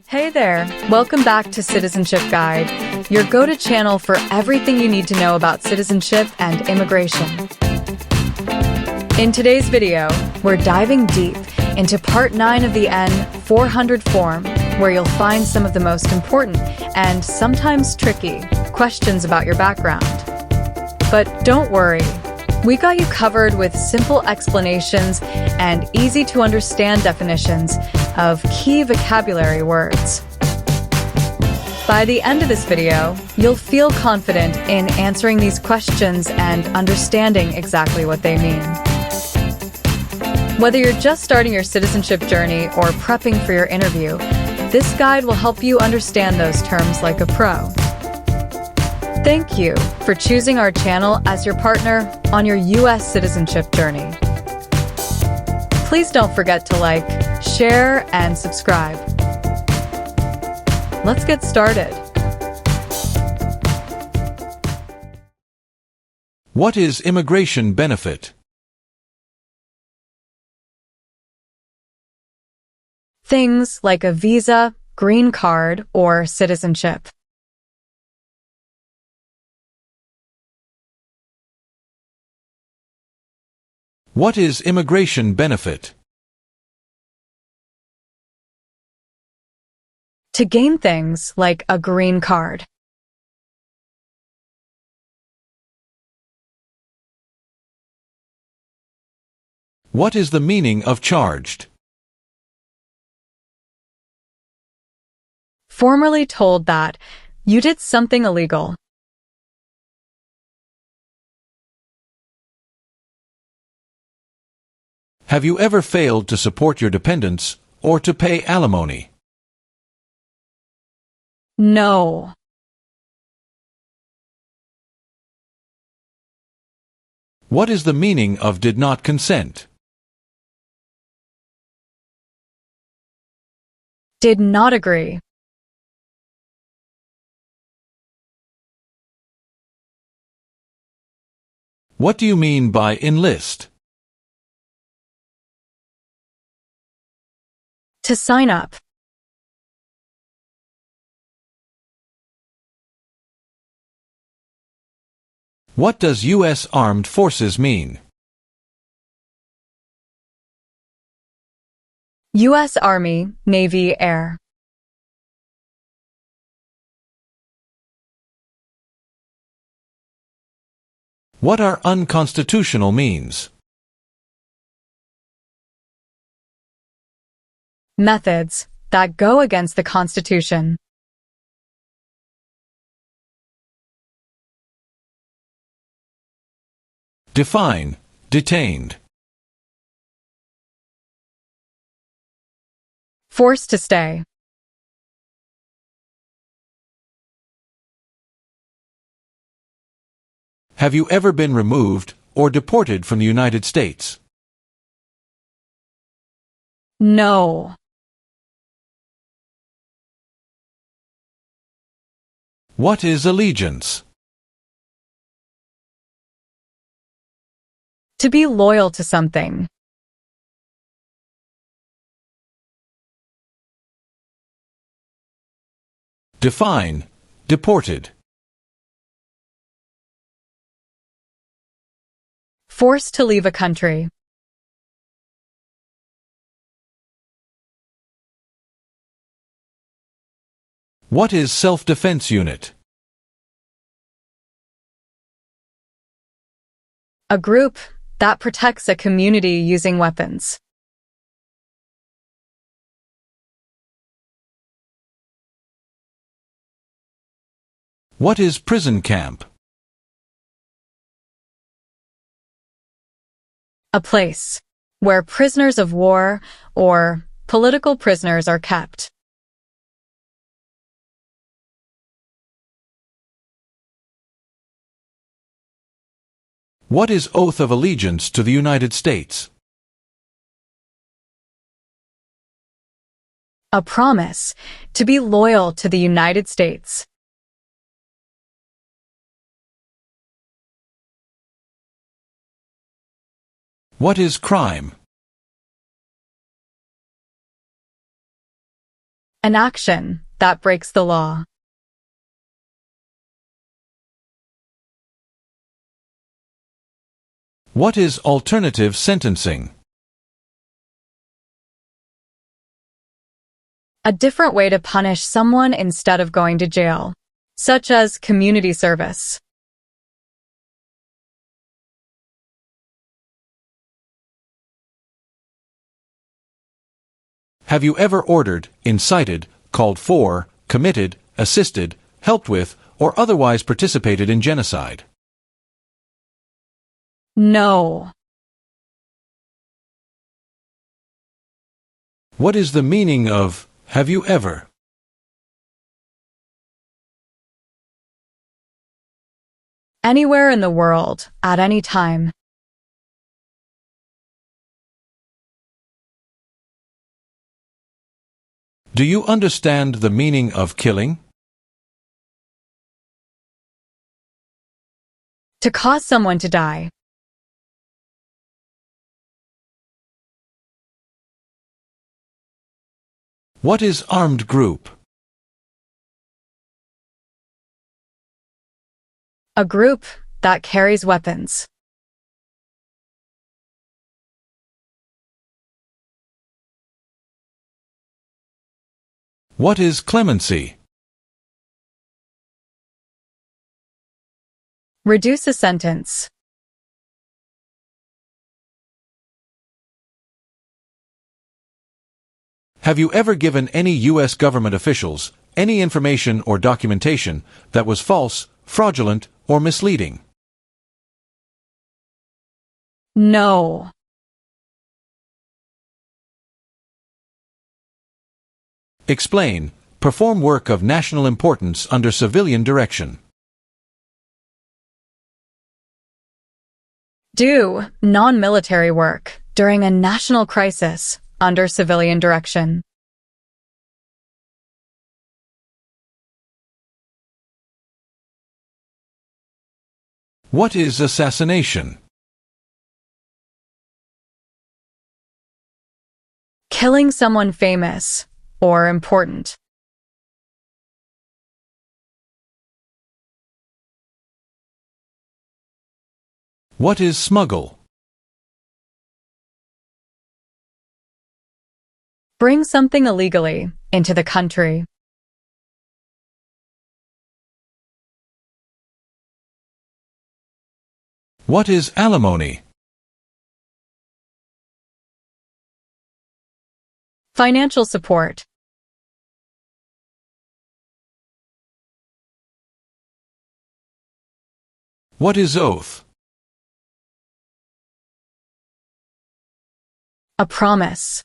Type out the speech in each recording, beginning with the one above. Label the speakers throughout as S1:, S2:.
S1: Hey there! Welcome back to Citizenship Guide, your go-to channel for everything you need to know about citizenship and immigration. In today's video, we're diving deep into Part 9 of the N-400 form, where you'll find some of the most important and sometimes tricky questions about your background. But don't worry, we got you covered with simple explanations and easy-to-understand definitions of key vocabulary words. By the end of this video, you'll feel confident in answering these questions and understanding exactly what they mean. Whether you're just starting your citizenship journey or prepping for your interview, this guide will help you understand those terms like a pro. Thank you for choosing our channel as your partner on your U.S. citizenship journey. Please don't forget to like, share, and subscribe. Let's get started.
S2: What is immigration benefit?
S1: Things like a visa, green card, or citizenship.
S2: What is immigration benefit?
S1: To gain things like a green card.
S2: What is the meaning of charged?
S1: Formerly told that you did something illegal.
S2: Have you ever failed to support your dependents or to pay alimony?
S1: No.
S2: What is the meaning of did not consent?
S1: Did not agree.
S2: What do you mean by enlist?
S1: To sign up.
S2: What does U.S. Armed Forces mean?
S1: U.S. Army, Navy, Air.
S2: What are unconstitutional means?
S1: Methods that go against the Constitution.
S2: Define, detained.
S1: Forced to stay.
S2: Have you ever been removed or deported from the United States?
S1: No.
S2: What is allegiance?
S1: To be loyal to something.
S2: Define, deported.
S1: Forced to leave a country.
S2: What is self-defense unit?
S1: A group that protects a community using weapons.
S2: What is prison camp?
S1: A place where prisoners of war or political prisoners are kept.
S2: What is oath of allegiance to the United States?
S1: A promise to be loyal to the United States.
S2: What is crime?
S1: An action that breaks the law.
S2: What is alternative sentencing?
S1: A different way to punish someone instead of going to jail, such as community service.
S2: Have you ever ordered, incited, called for, committed, assisted, helped with, or otherwise participated in genocide?
S1: No.
S2: What is the meaning of have you ever?
S1: Anywhere in the world, at any time.
S2: Do you understand the meaning of killing?
S1: To cause someone to die.
S2: What is armed group?
S1: A group that carries weapons.
S2: What is clemency?
S1: Reduce a sentence.
S2: Have you ever given any U.S. government officials any information or documentation that was false, fraudulent, or misleading?
S1: No.
S2: Explain. Perform work of national importance under civilian direction.
S1: Do non-military work during a national crisis under civilian direction.
S2: What is assassination?
S1: Killing someone famous or important.
S2: What is smuggle?
S1: Bring something illegally into the country.
S2: What is alimony?
S1: Financial support.
S2: What is oath?
S1: A promise.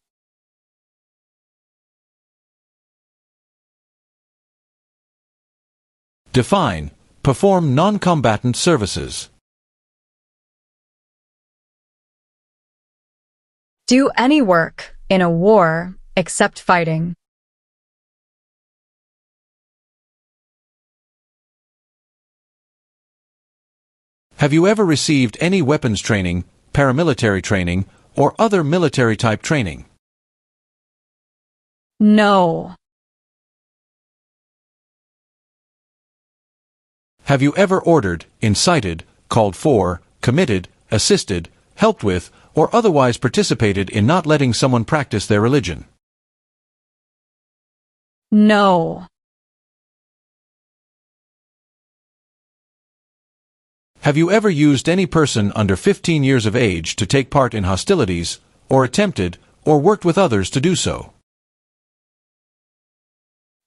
S2: Define. Perform non-combatant services.
S1: Do any work in a war except fighting.
S2: Have you ever received any weapons training, paramilitary training, or other military-type training?
S1: No.
S2: Have you ever ordered, incited, called for, committed, assisted, helped with, or otherwise participated in not letting someone practice their religion?
S1: No.
S2: Have you ever used any person under 15 years of age to take part in hostilities, or attempted, or worked with others to do so?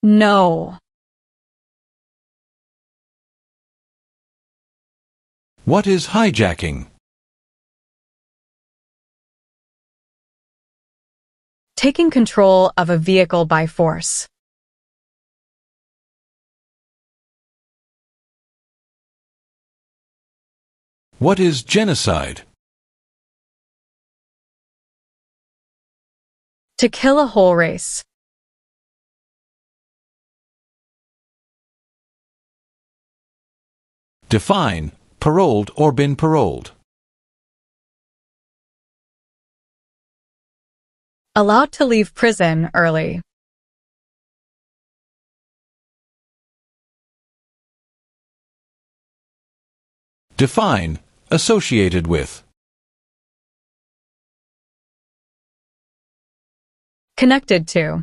S1: No.
S2: What is hijacking?
S1: Taking control of a vehicle by force.
S2: What is genocide?
S1: To kill a whole race.
S2: Define. Paroled or been paroled.
S1: Allowed to leave prison early.
S2: Define associated with.
S1: Connected to.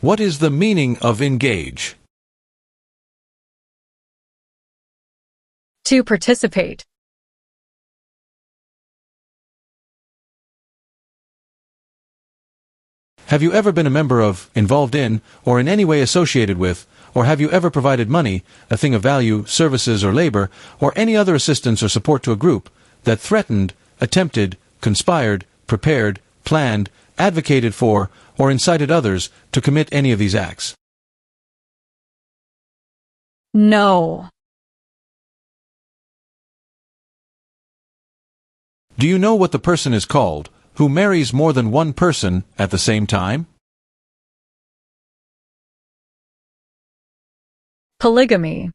S2: What is the meaning of engage?
S1: To participate.
S2: Have you ever been a member of, involved in, or in any way associated with, or have you ever provided money, a thing of value, services or labor, or any other assistance or support to a group that threatened, attempted, conspired, prepared, planned, advocated for, or incited others to commit any of these acts?
S1: No.
S2: Do you know what the person is called who marries more than one person at the same time?
S1: Polygamy.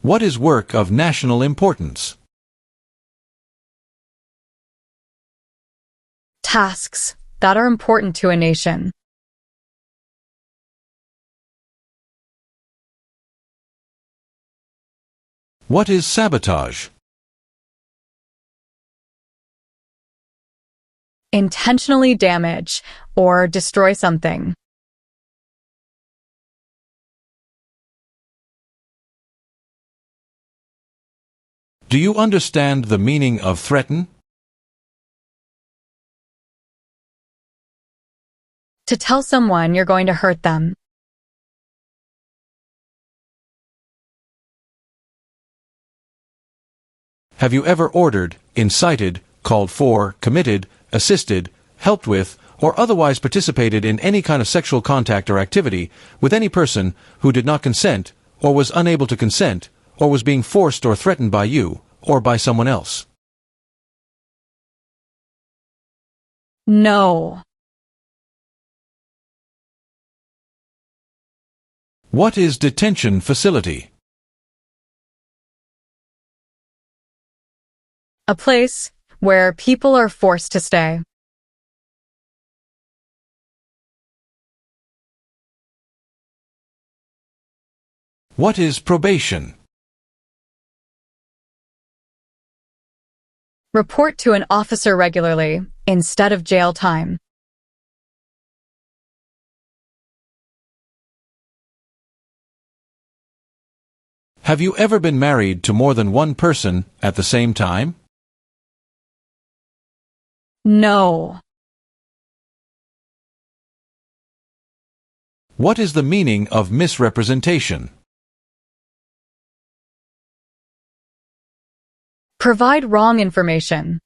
S2: What is work of national importance?
S1: Tasks that are important to a nation.
S2: What is sabotage?
S1: Intentionally damage or destroy something.
S2: Do you understand the meaning of threaten?
S1: To tell someone you're going to hurt them.
S2: Have you ever ordered, incited, called for, committed, assisted, helped with, or otherwise participated in any kind of sexual contact or activity with any person who did not consent, or was unable to consent, or was being forced or threatened by you, or by someone else?
S1: No.
S2: What is detention facility?
S1: A place where people are forced to stay.
S2: What is probation?
S1: Report to an officer regularly instead of jail time.
S2: Have you ever been married to more than one person at the same time?
S1: No.
S2: What is the meaning of misrepresentation?
S1: Provide wrong information.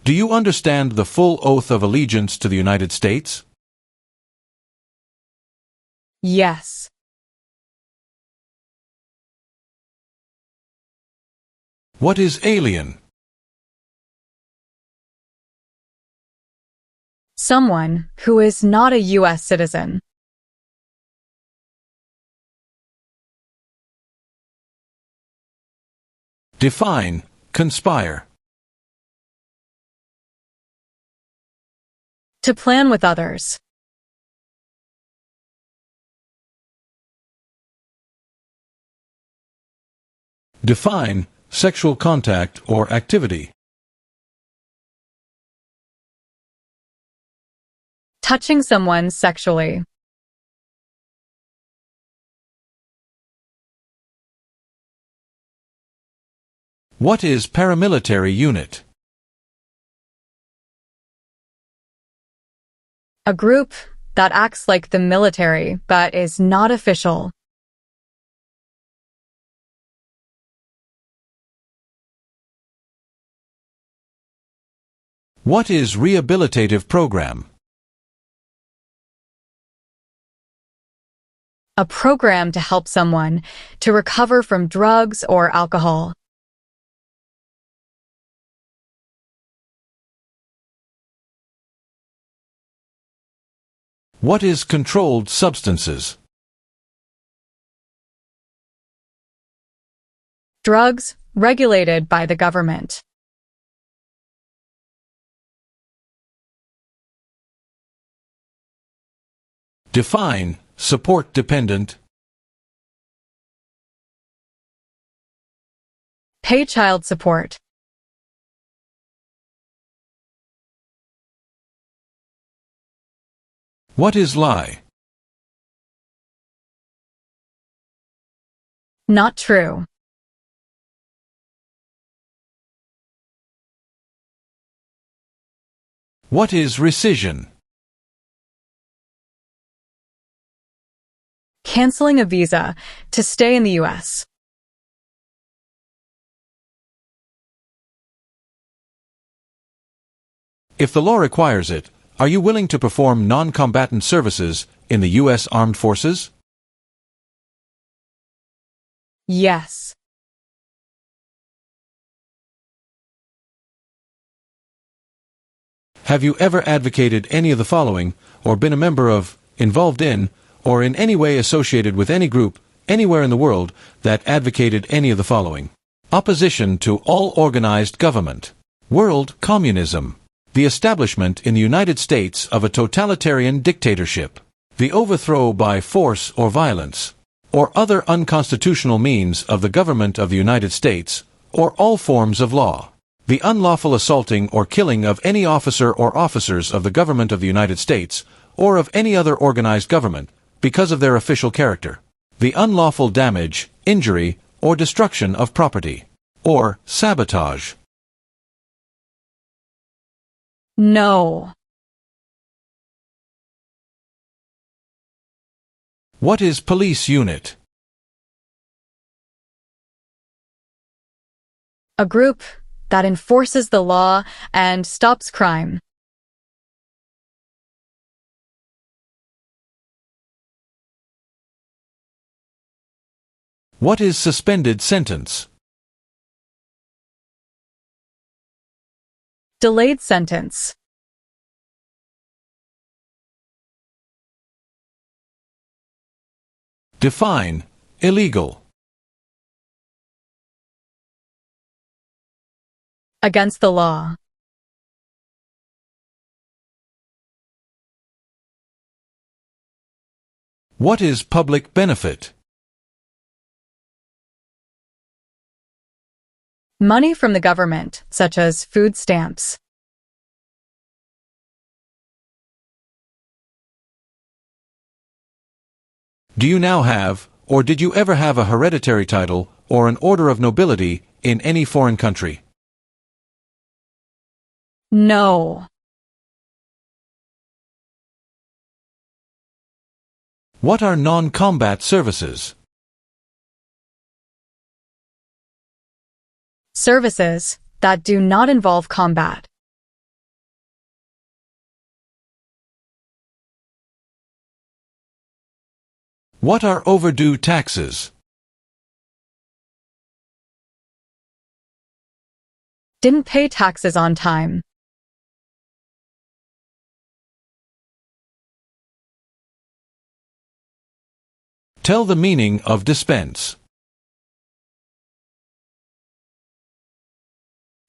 S2: Do you understand the full oath of allegiance to the United States?
S1: Yes.
S2: What is alien?
S1: Someone who is not a U.S. citizen.
S2: Define conspire.
S1: To plan with others.
S2: Define sexual contact or activity.
S1: Touching someone sexually.
S2: What is paramilitary unit?
S1: A group that acts like the military but is not official.
S2: What is rehabilitative program?
S1: A program to help someone to recover from drugs or alcohol.
S2: What is controlled substances?
S1: Drugs regulated by the government.
S2: Define support dependent.
S1: Pay child support.
S2: What is lie?
S1: Not true.
S2: What is rescission?
S1: Canceling a visa to stay in the U.S.
S2: If the law requires it, are you willing to perform non-combatant services in the U.S. Armed Forces?
S1: Yes.
S2: Have you ever advocated any of the following, or been a member of, involved in, or in any way associated with any group, anywhere in the world, that advocated any of the following? Opposition to all organized government. World communism. The establishment in the United States of a totalitarian dictatorship. The overthrow by force or violence, or other unconstitutional means of the government of the United States, or all forms of law. The unlawful assaulting or killing of any officer or officers of the government of the United States, or of any other organized government, because of their official character. The unlawful damage, injury, or destruction of property. Or sabotage.
S1: No.
S2: What is police unit?
S1: A group that enforces the law and stops crime.
S2: What is suspended sentence?
S1: Delayed sentence.
S2: Define illegal.
S1: Against the law.
S2: What is public benefit?
S1: Money from the government, such as food stamps.
S2: Do you now have, or did you ever have a hereditary title, or an order of nobility, in any foreign country?
S1: No.
S2: What are non-combat services?
S1: Services that do not involve combat.
S2: What are overdue taxes?
S1: Didn't pay taxes on time.
S2: Tell the meaning of dispense.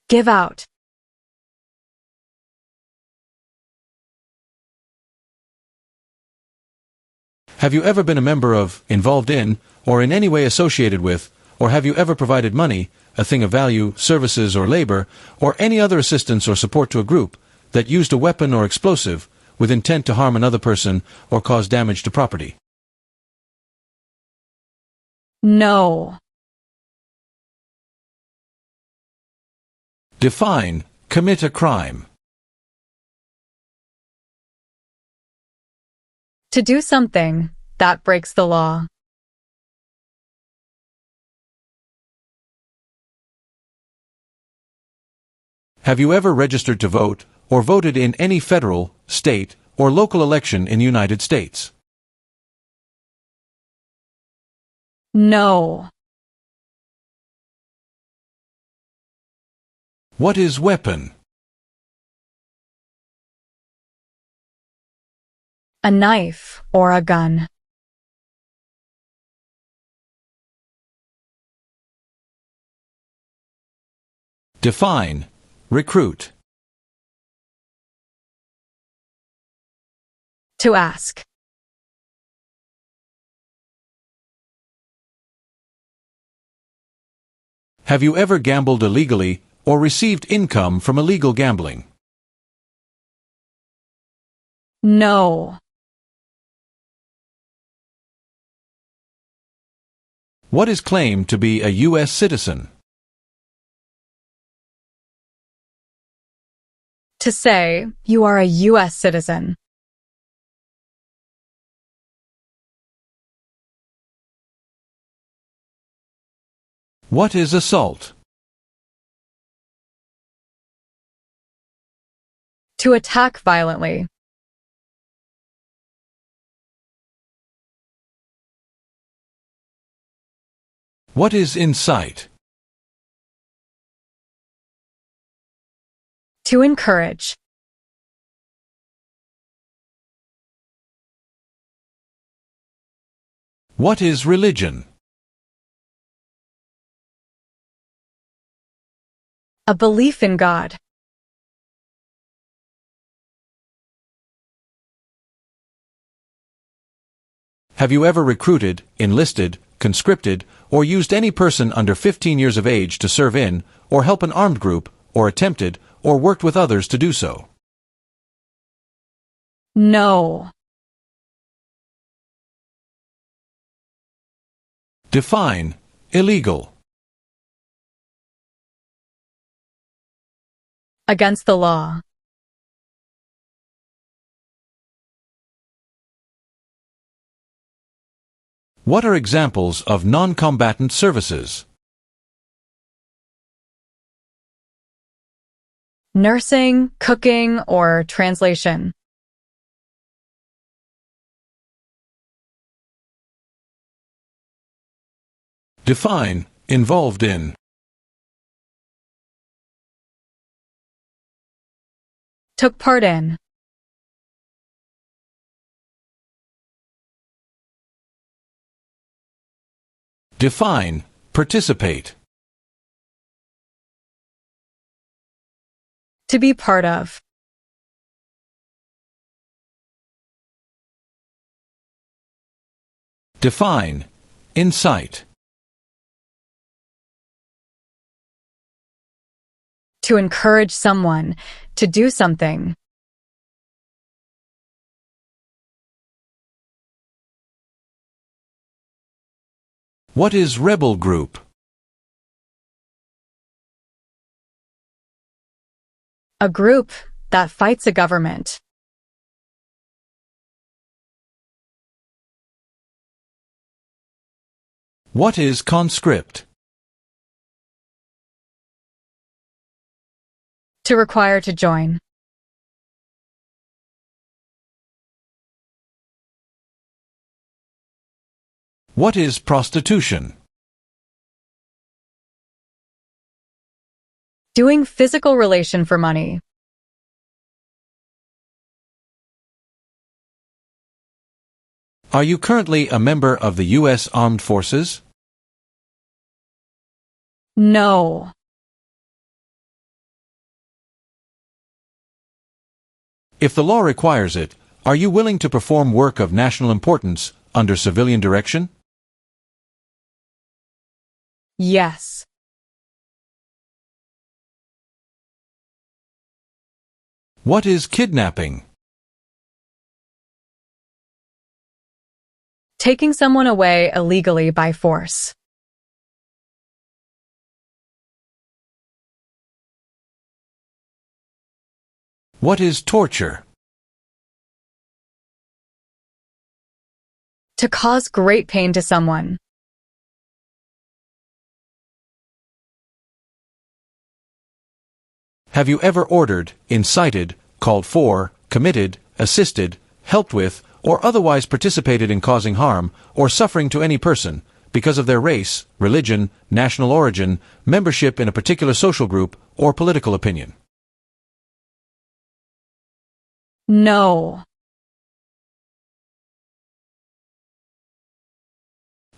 S1: Give out.
S2: Have you ever been a member of, involved in, or in any way associated with, or have you ever provided money, a thing of value, services or labor, or any other assistance or support to a group that used a weapon or explosive with intent to harm another person or cause damage to property?
S1: No.
S2: Define commit a crime.
S1: To do something that breaks the law.
S2: Have you ever registered to vote or voted in any federal, state, or local election in the United States?
S1: No.
S2: What is weapon?
S1: A knife or a gun.
S2: Define. Recruit.
S1: To ask.
S2: Have you ever gambled illegally or received income from illegal gambling?
S1: No.
S2: What is claimed to be a U.S. citizen?
S1: To say, you are a U.S. citizen.
S2: What is assault?
S1: To attack violently.
S2: What is incite?
S1: To encourage.
S2: What is religion?
S1: A belief in God.
S2: Have you ever recruited, enlisted, conscripted, or used any person under 15 years of age to serve in, or help an armed group, or attempted, or worked with others to do so?
S1: No.
S2: Define. Illegal.
S1: Against the law.
S2: What are examples of non-combatant services?
S1: Nursing, cooking, or translation.
S2: Define. Involved in.
S1: Took part in.
S2: Define. Participate.
S1: To be part of.
S2: Define. Incite.
S1: To encourage someone to do something.
S2: What is rebel group?
S1: A group that fights a government.
S2: What is conscript?
S1: To require to join.
S2: What is prostitution?
S1: Doing physical relation for money.
S2: Are you currently a member of the U.S. Armed Forces?
S1: No.
S2: If the law requires it, are you willing to perform work of national importance under civilian direction?
S1: Yes.
S2: What is kidnapping?
S1: Taking someone away illegally by force.
S2: What is torture?
S1: To cause great pain to someone.
S2: Have you ever ordered, incited, called for, committed, assisted, helped with, or otherwise participated in causing harm or suffering to any person because of their race, religion, national origin, membership in a particular social group, or political opinion?
S1: No.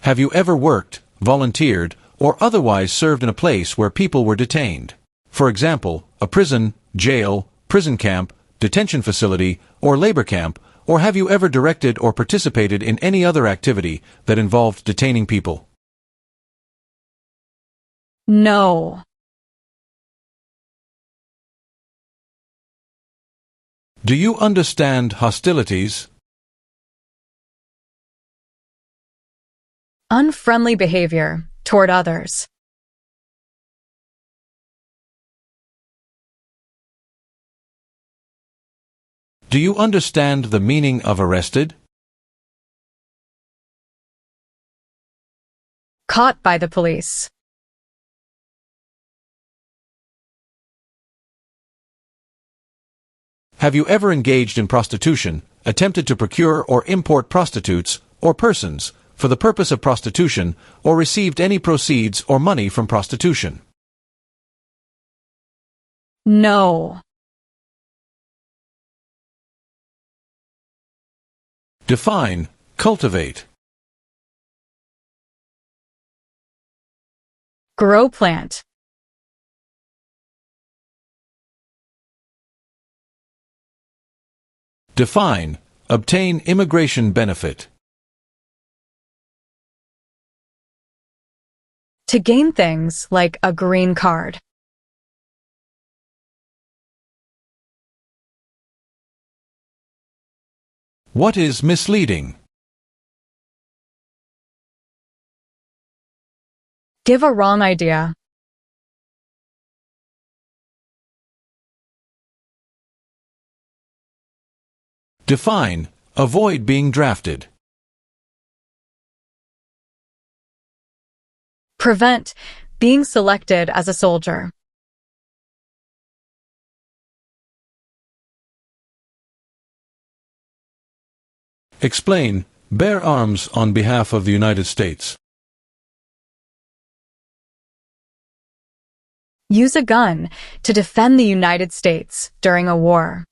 S2: Have you ever worked, volunteered, or otherwise served in a place where people were detained? For example, a prison, jail, prison camp, detention facility, or labor camp, or have you ever directed or participated in any other activity that involved detaining people?
S1: No.
S2: Do you understand hostilities?
S1: Unfriendly behavior toward others.
S2: Do you understand the meaning of arrested?
S1: Caught by the police.
S2: Have you ever engaged in prostitution, attempted to procure or import prostitutes, or persons, for the purpose of prostitution, or received any proceeds or money from prostitution?
S1: No.
S2: Define, cultivate.
S1: Grow plant.
S2: Define, obtain immigration benefit.
S1: To gain things like a green card.
S2: What is misleading?
S1: Give a wrong idea.
S2: Define, avoid being drafted.
S1: Prevent being selected as a soldier.
S2: Explain, bear arms on behalf of the United States.
S1: Use a gun to defend the United States during a war.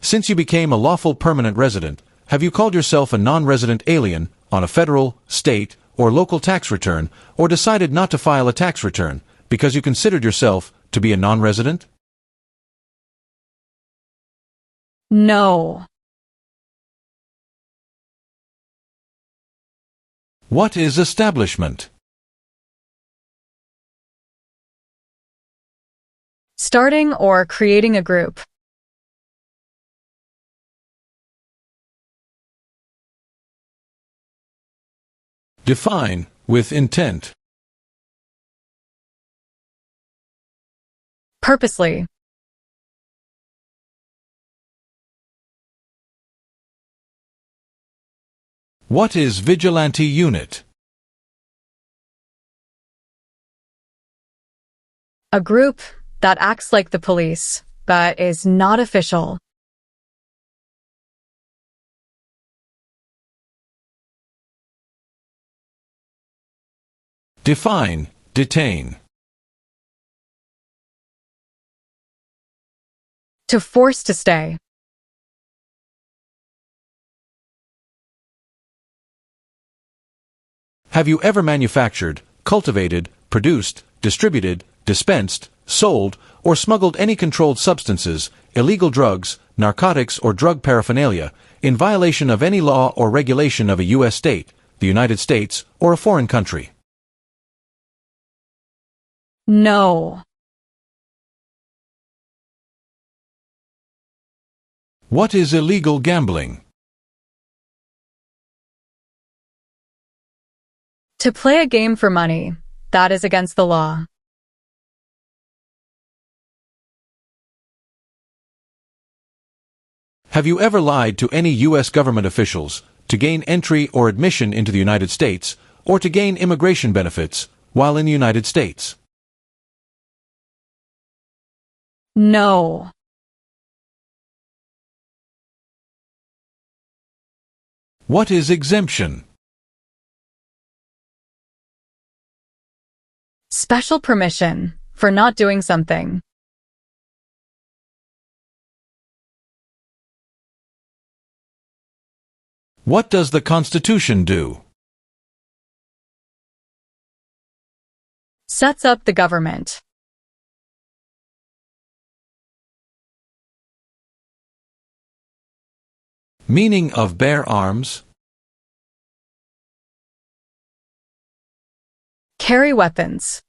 S2: Since you became a lawful permanent resident, have you called yourself a non-resident alien on a federal, state, or local tax return, or decided not to file a tax return because you considered yourself to be a non-resident?
S1: No.
S2: What is establishment?
S1: Starting or creating a group.
S2: Define, with intent.
S1: Purposely.
S2: What is vigilante unit?
S1: A group that acts like the police, but is not official.
S2: Define, detain.
S1: To force to stay.
S2: Have you ever manufactured, cultivated, produced, distributed, dispensed, sold, or smuggled any controlled substances, illegal drugs, narcotics, or drug paraphernalia in violation of any law or regulation of a U.S. state, the United States, or a foreign country?
S1: No.
S2: What is illegal gambling?
S1: To play a game for money, that is against the law.
S2: Have you ever lied to any U.S. government officials to gain entry or admission into the United States, or to gain immigration benefits while in the United States?
S1: No.
S2: What is exemption?
S1: Special permission for not doing something.
S2: What does the Constitution do?
S1: Sets up the government.
S2: Meaning of bear arms?
S1: Carry weapons.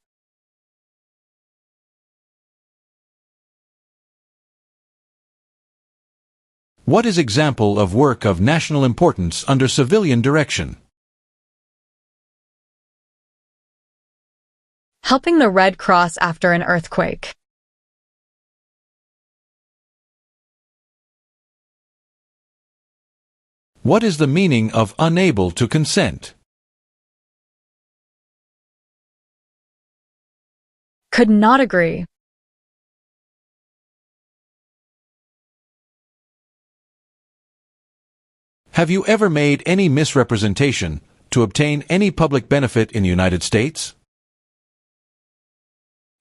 S2: What is example of work of national importance under civilian direction?
S1: Helping the Red Cross after an earthquake.
S2: What is the meaning of unable to consent?
S1: Could not agree.
S2: Have you ever made any misrepresentation to obtain any public benefit in the United States?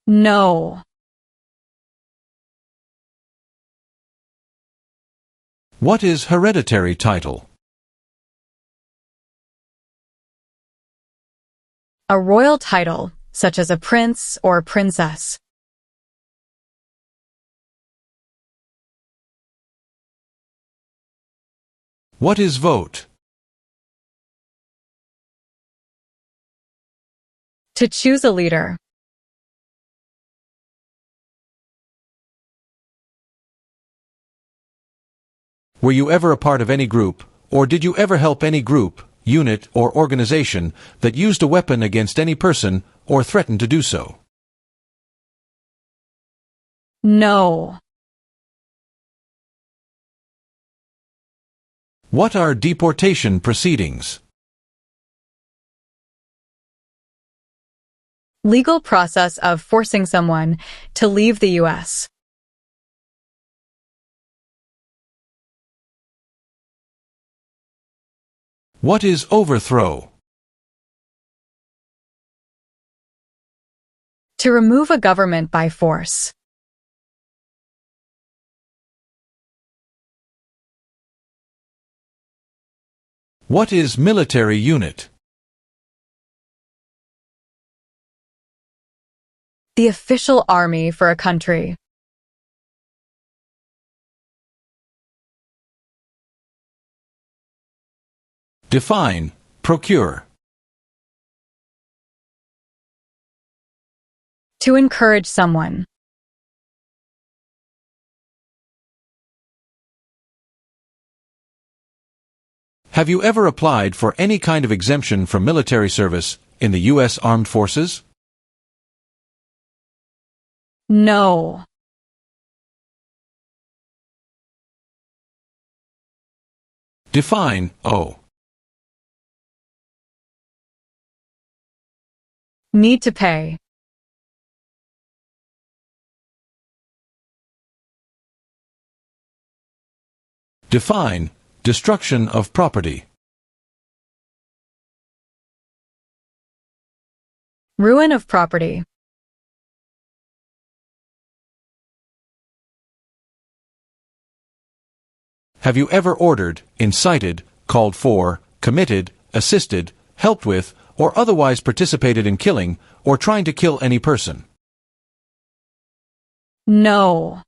S1: No.
S2: What is hereditary title?
S1: A royal title, such as a prince or princess.
S2: What is vote?
S1: To choose a leader.
S2: Were you ever a part of any group, or did you ever help any group, unit, or organization that used a weapon against any person or threatened to do so?
S1: No.
S2: What are deportation proceedings?
S1: Legal process of forcing someone to leave the U.S.
S2: What is overthrow?
S1: To remove a government by force.
S2: What is military unit?
S1: The official army for a country.
S2: Define, procure.
S1: To encourage someone.
S2: Have you ever applied for any kind of exemption from military service in the U.S. Armed Forces?
S1: No.
S2: Define, owe.
S1: Need to pay.
S2: Define, destruction of property.
S1: Ruin of property.
S2: Have you ever ordered, incited, called for, committed, assisted, helped with, or otherwise participated in killing or trying to kill any person?
S1: No.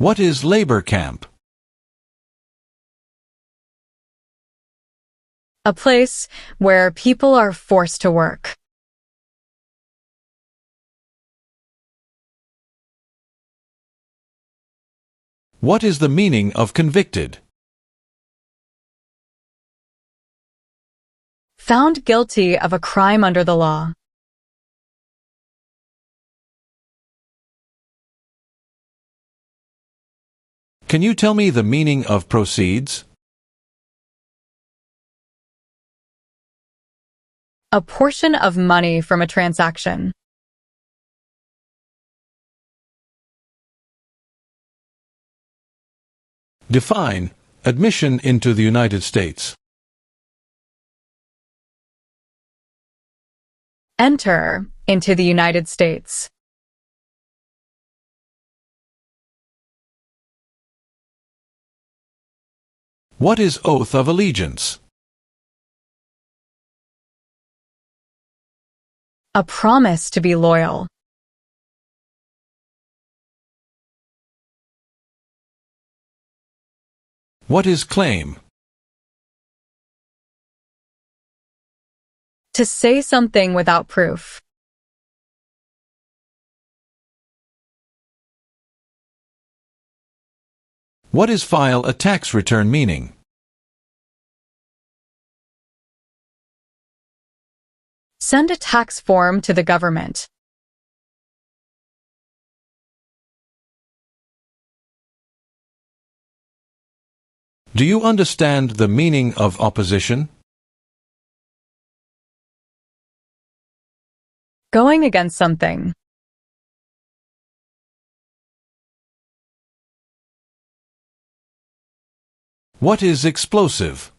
S2: What is labor camp?
S1: A place where people are forced to work.
S2: What is the meaning of convicted?
S1: Found guilty of a crime under the law.
S2: Can you tell me the meaning of proceeds?
S1: A portion of money from a transaction.
S2: Define, admission into the United States.
S1: Enter into the United States.
S2: What is oath of allegiance?
S1: A promise to be loyal.
S2: What is claim?
S1: To say something without proof.
S2: What is file a tax return meaning?
S1: Send a tax form to the government.
S2: Do you understand the meaning of opposition?
S1: Going against something.
S2: What is explosive?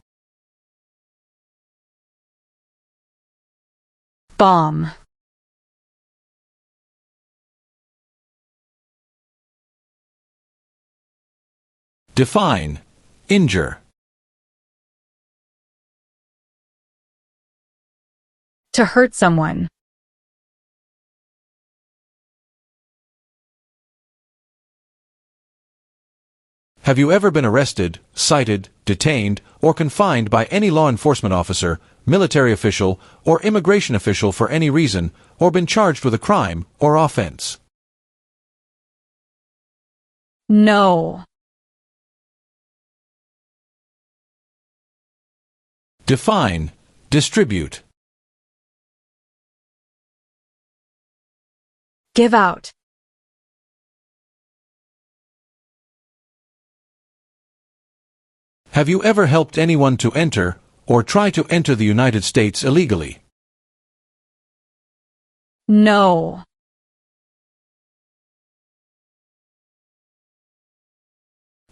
S1: Bomb.
S2: Define. Injure.
S1: To hurt someone.
S2: Have you ever been arrested, cited, detained, or confined by any law enforcement officer, military official, or immigration official for any reason, or been charged with a crime or offense?
S1: No.
S2: Define. Distribute.
S1: Give out.
S2: Have you ever helped anyone to enter, or try to enter the United States illegally?
S1: No.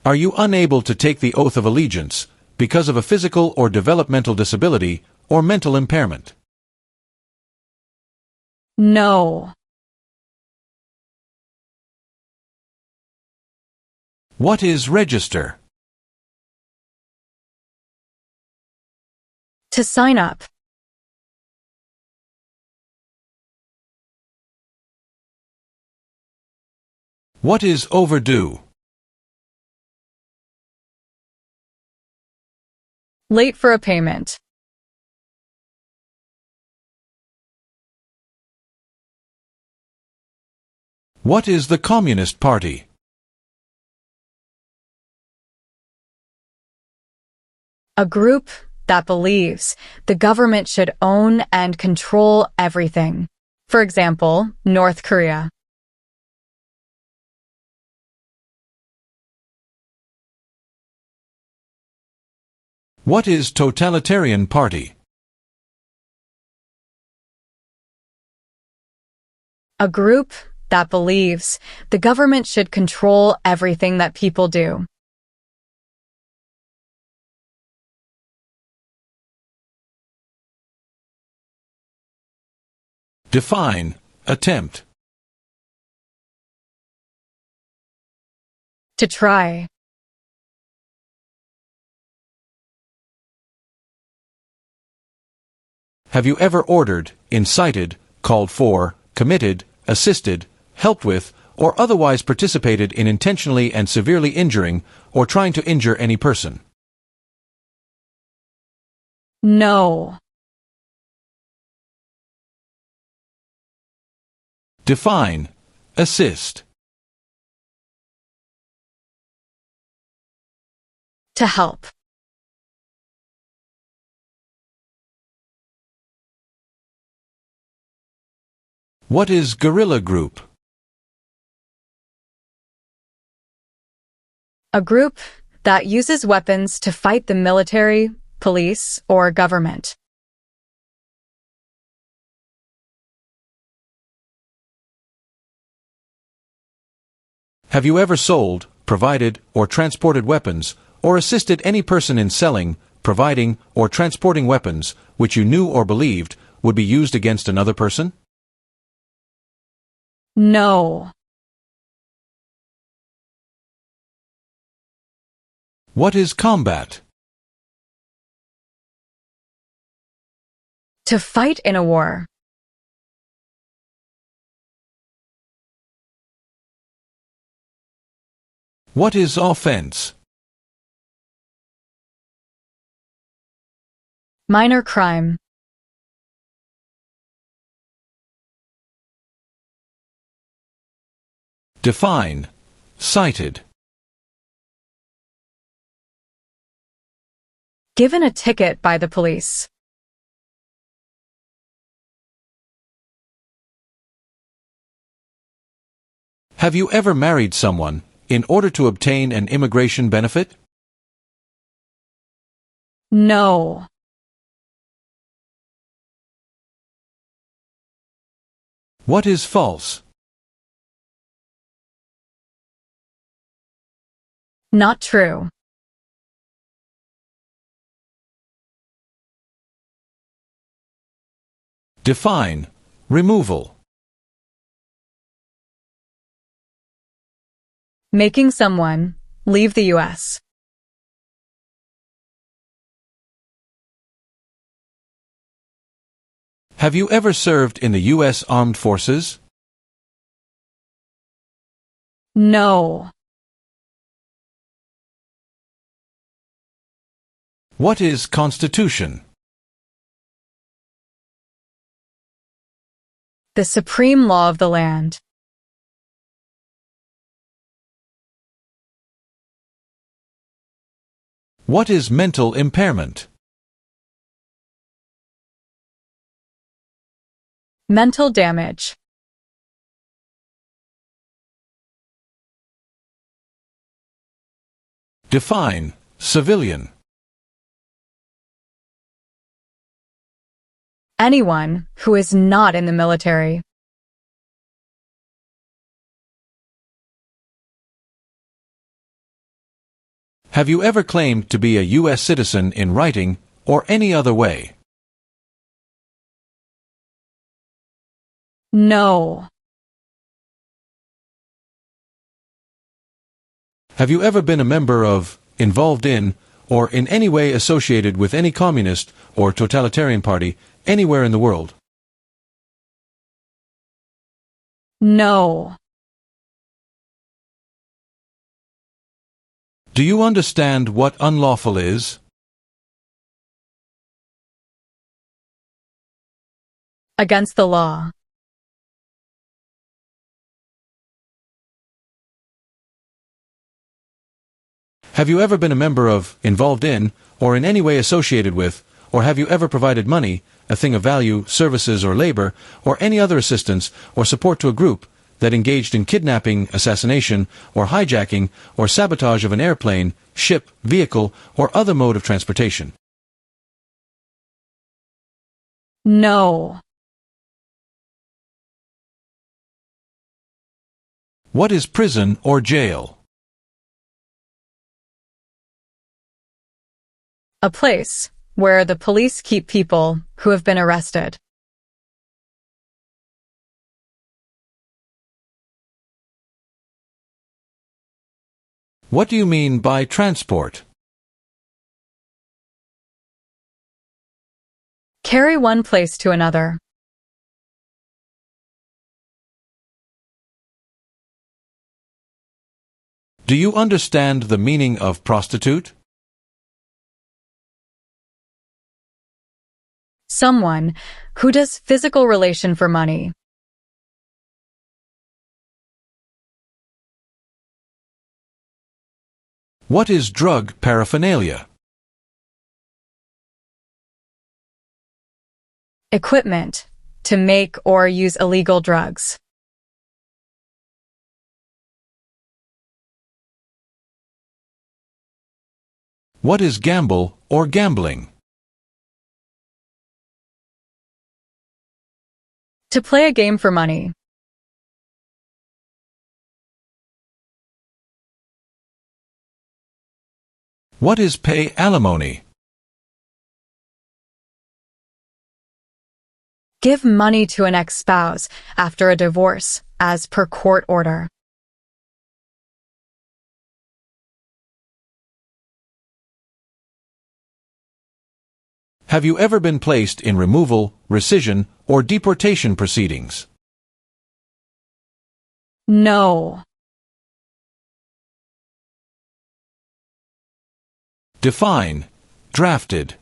S2: Are you unable to take the oath of allegiance because of a physical or developmental disability or mental impairment?
S1: No.
S2: What is register?
S1: To sign up.
S2: What is overdue?
S1: Late for a payment.
S2: What is the Communist Party?
S1: A group that believes the government should own and control everything. For example, North Korea.
S2: What is totalitarian party?
S1: A group that believes the government should control everything that people do.
S2: Define. Attempt.
S1: To try.
S2: Have you ever ordered, incited, called for, committed, assisted, helped with, or otherwise participated in intentionally and severely injuring or trying to injure any person?
S1: No.
S2: Define. Assist.
S1: To help.
S2: What is guerrilla group?
S1: A group that uses weapons to fight the military, police, or government.
S2: Have you ever sold, provided, or transported weapons, or assisted any person in selling, providing, or transporting weapons which you knew or believed would be used against another person?
S1: No.
S2: What is combat?
S1: To fight in a war.
S2: What is offense?
S1: Minor crime.
S2: Define. Cited.
S1: Given a ticket by the police.
S2: Have you ever married someone in order to obtain an immigration benefit?
S1: No.
S2: What is false?
S1: Not true.
S2: Define. Removal.
S1: Making someone leave the U.S.
S2: Have you ever served in the U.S. Armed Forces?
S1: No.
S2: What is Constitution?
S1: The supreme law of the land.
S2: What is mental impairment?
S1: Mental damage.
S2: Define. Civilian.
S1: Anyone who is not in the military.
S2: Have you ever claimed to be a U.S. citizen in writing or any other way?
S1: No.
S2: Have you ever been a member of, involved in, or in any way associated with any communist or totalitarian party anywhere in the world?
S1: No.
S2: Do you understand what unlawful is?
S1: Against the law.
S2: Have you ever been a member of, involved in, or in any way associated with, or have you ever provided money, a thing of value, services or labor, or any other assistance or support to a group that engaged in kidnapping, assassination, or hijacking, or sabotage of an airplane, ship, vehicle, or other mode of transportation?
S1: No.
S2: What is prison or jail?
S1: A place where the police keep people who have been arrested.
S2: What do you mean by transport?
S1: Carry one place to another.
S2: Do you understand the meaning of prostitute?
S1: Someone who does physical relation for money.
S2: What is drug paraphernalia?
S1: Equipment to make or use illegal drugs.
S2: What is gamble or gambling?
S1: To play a game for money.
S2: What is pay alimony?
S1: Give money to an ex-spouse after a divorce, as per court order.
S2: Have you ever been placed in removal, rescission, or deportation proceedings?
S1: No.
S2: Define. Drafted.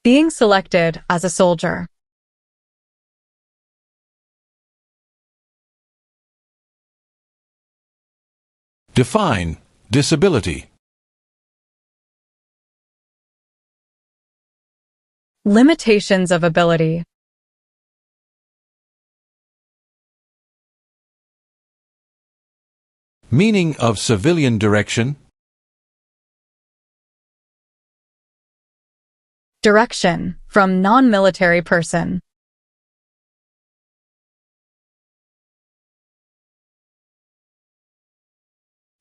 S1: Being selected as a soldier.
S2: Define. Disability.
S1: Limitations of ability.
S2: Meaning of civilian direction.
S1: Direction from non-military person.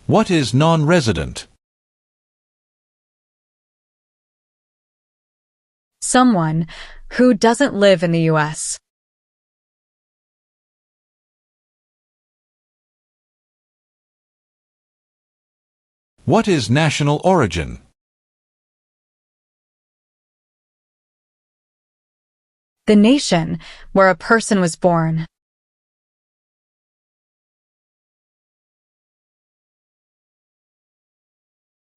S2: What is non-resident?
S1: Someone who doesn't live in the U.S.
S2: What is national origin?
S1: The nation where a person was born.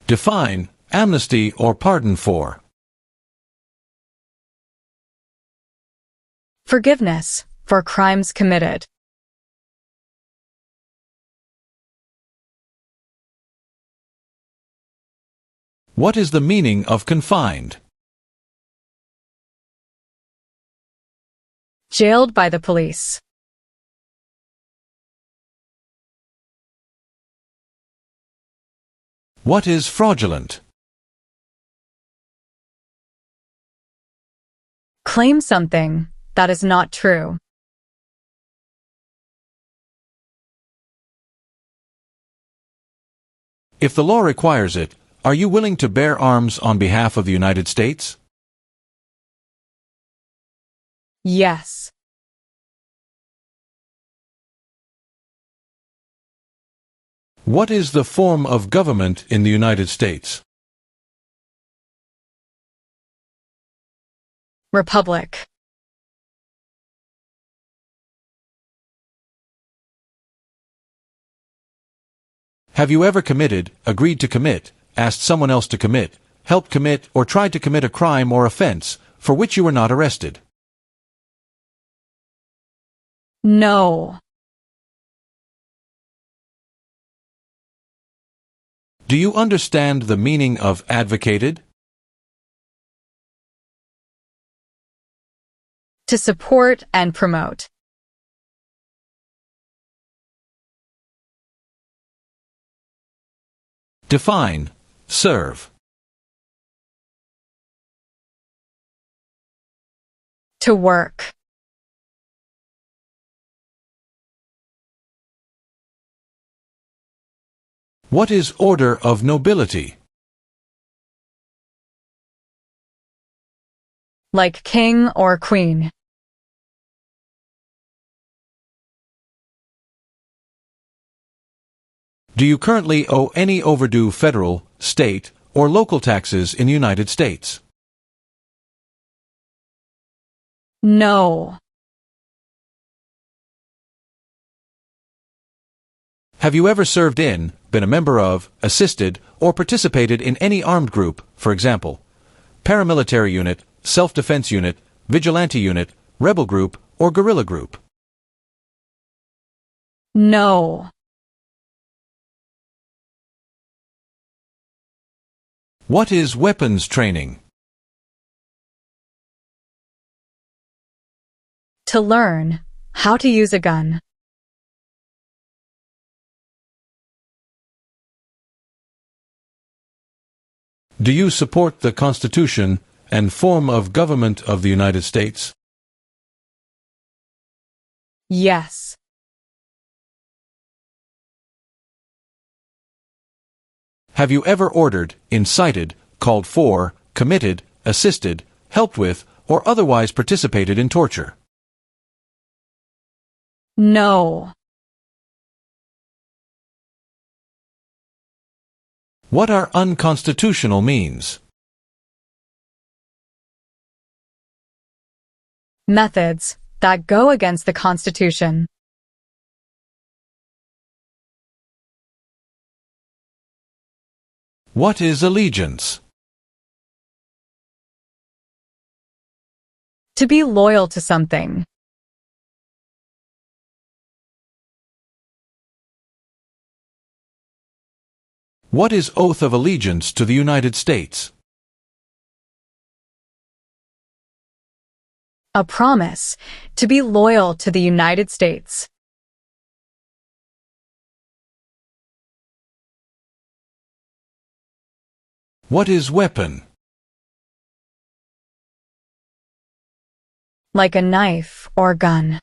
S2: Define. Amnesty or pardon for.
S1: Forgiveness for crimes committed.
S2: What is the meaning of confined?
S1: Jailed by the police.
S2: What is fraudulent?
S1: Claim something that is not true.
S2: If the law requires it, are you willing to bear arms on behalf of the United States?
S1: Yes.
S2: What is the form of government in the United States?
S1: Republic.
S2: Have you ever committed, agreed to commit, asked someone else to commit, helped commit, or tried to commit a crime or offense for which you were not arrested?
S1: No.
S2: Do you understand the meaning of advocated?
S1: To support and promote.
S2: Define. Serve.
S1: To work.
S2: What is order of nobility?
S1: Like king or queen.
S2: Do you currently owe any overdue federal, state, or local taxes in the United States?
S1: No.
S2: Have you ever served in, been a member of, assisted, or participated in any armed group, for example, paramilitary unit, self-defense unit, vigilante unit, rebel group, or guerrilla group?
S1: No.
S2: What is weapons training?
S1: To learn how to use a gun.
S2: Do you support the Constitution and form of government of the United States?
S1: Yes.
S2: Have you ever ordered, incited, called for, committed, assisted, helped with, or otherwise participated in torture?
S1: No.
S2: What are unconstitutional means?
S1: Methods that go against the Constitution.
S2: What is allegiance?
S1: To be loyal to something.
S2: What is oath of allegiance to the United States?
S1: A promise to be loyal to the United States.
S2: What is weapon?
S1: Like a knife or gun.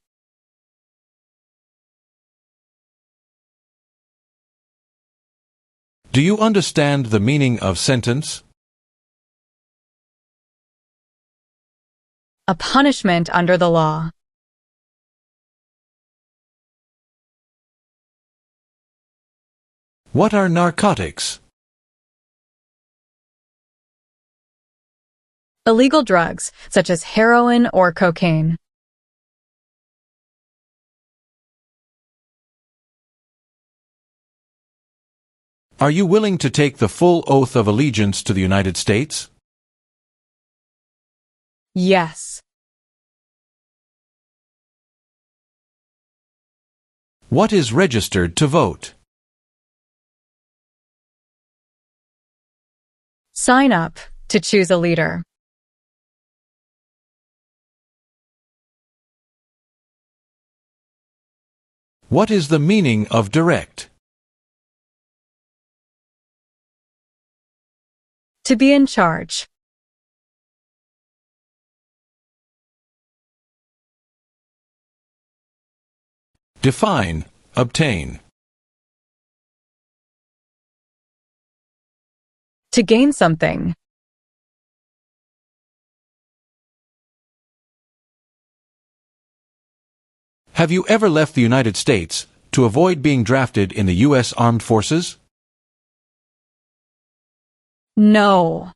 S2: Do you understand the meaning of sentence?
S1: A punishment under the law.
S2: What are narcotics?
S1: Illegal drugs, such as heroin or cocaine.
S2: Are you willing to take the full oath of allegiance to the United States?
S1: Yes.
S2: What is registered to vote?
S1: Sign up to choose a leader.
S2: What is the meaning of direct?
S1: To be in charge.
S2: Define, obtain.
S1: To gain something.
S2: Have you ever left the United States to avoid being drafted in the U.S. Armed Forces?
S1: No.